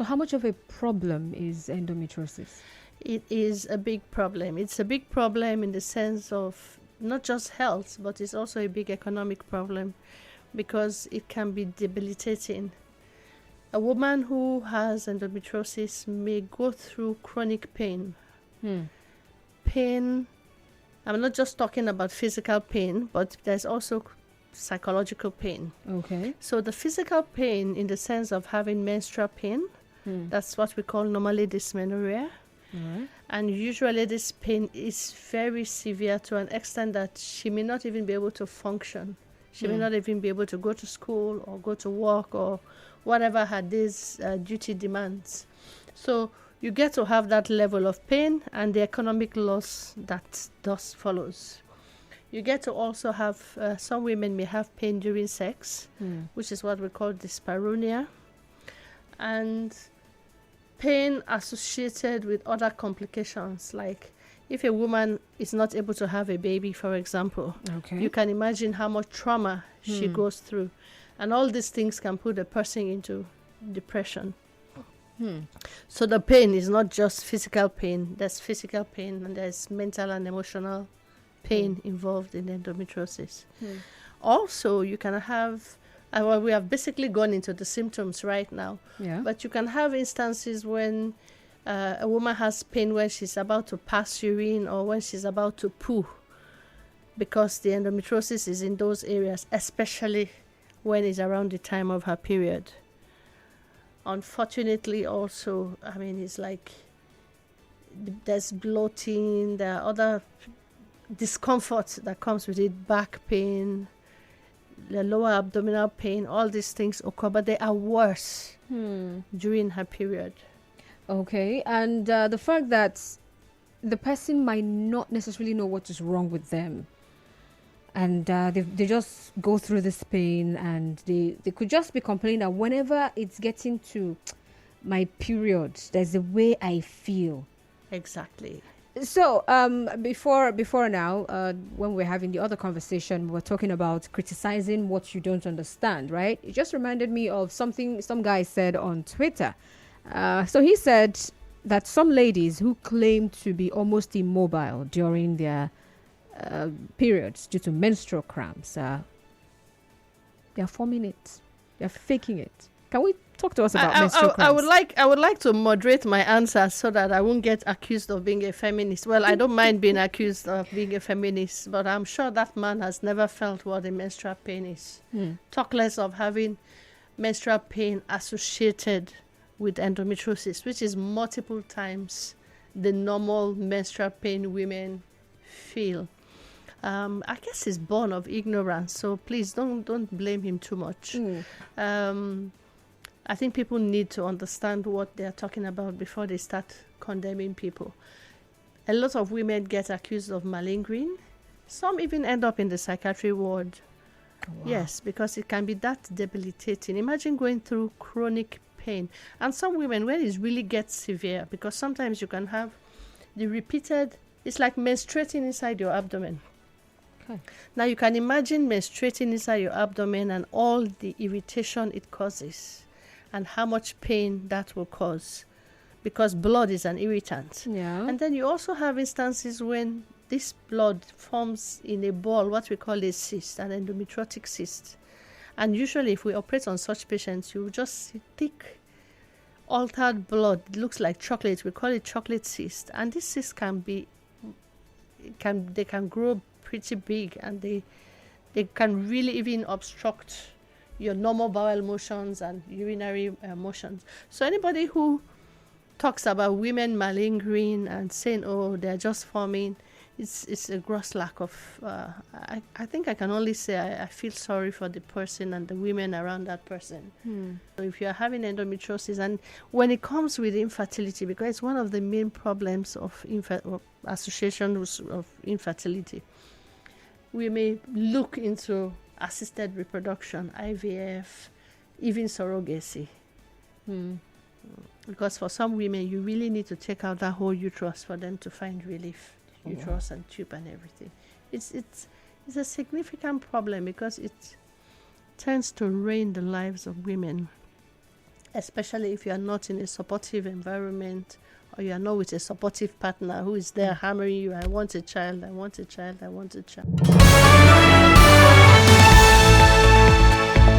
So how much of a problem is endometriosis? It is a big problem. It's a big problem in the sense of not just health, but it's also a big economic problem because it can be debilitating. A woman who has endometriosis may go through chronic pain. Pain, I'm not just talking about physical pain, but there's also psychological pain. Okay. So the physical pain in the sense of having menstrual pain, that's what we call normally dysmenorrhea. All right. And usually this pain is very severe to an extent that she may not even be able to function. She may not even be able to go to school or go to work or whatever her day's duty demands. So you get to have that level of pain and the economic loss that thus follows. You get to also have, some women may have pain during sex, which is what we call dyspareunia. And pain associated with other complications, like if a woman is not able to have a baby, for example, Okay. you can imagine how much trauma she goes through. And all these things can put a person into depression. So the pain is not just physical pain. There's physical pain and there's mental and emotional pain involved in endometriosis. Also, you can have, well, we have basically gone into the symptoms right now, Yeah. but you can have instances when a woman has pain when she's about to pass urine or when she's about to poo, because the endometriosis is in those areas, especially when it's around the time of her period. Unfortunately, also, I mean, it's like there's bloating, there are other discomfort that comes with it, back pain, the lower abdominal pain, all these things occur, but they are worse during her period. Okay. And the fact that the person might not necessarily know what is wrong with them, and they just go through this pain, and they could just be complaining that whenever it's getting to my period, there's a way I feel. Exactly. So before now, when we're having the other conversation, we were talking about criticizing what you don't understand, right? It just reminded me of something some guy said on Twitter. So he said that some ladies who claim to be almost immobile during their periods due to menstrual cramps, they're forming it, they're faking it. Can we talk to us about menstrual cramps? I would like to moderate my answer so that I won't get accused of being a feminist. Well, I don't mind being accused of being a feminist, but I'm sure that man has never felt what a menstrual pain is. Talk less of having menstrual pain associated with endometriosis, which is multiple times the normal menstrual pain women feel. I guess he's born of ignorance, so please don't blame him too much. I think people need to understand what they're talking about before they start condemning people. A lot of women get accused of malingering. Some even end up in the psychiatry ward. Wow. Yes, because it can be that debilitating. Imagine going through chronic pain. And some women, when it really gets severe, because sometimes you can have the repeated, it's like menstruating inside your abdomen. Okay. Now you can imagine menstruating inside your abdomen and all the irritation it causes and how much pain that will cause, because blood is an irritant. Yeah. And then you also have instances when this blood forms in a ball, what we call a cyst, an endometriotic cyst. And usually if we operate on such patients, you just see thick, altered blood. It looks like chocolate. We call it chocolate cyst. And this cyst they can grow pretty big, and they can really even obstruct your normal bowel motions and urinary motions. So anybody who talks about women malingering and saying, oh, they're just forming, it's a gross lack of, I think I can only say I feel sorry for the person and the women around that person. So if you're having endometriosis, and when it comes with infertility, because it's one of the main problems of associations of infertility, we may look into assisted reproduction, IVF, even surrogacy. Because for some women, you really need to take out that whole uterus for them to find relief. Uterus and tube and everything. It's a significant problem because it tends to ruin the lives of women. especially if you are not in a supportive environment, or you are not with a supportive partner who is there hammering you, I want a child, I want a child, I want a child.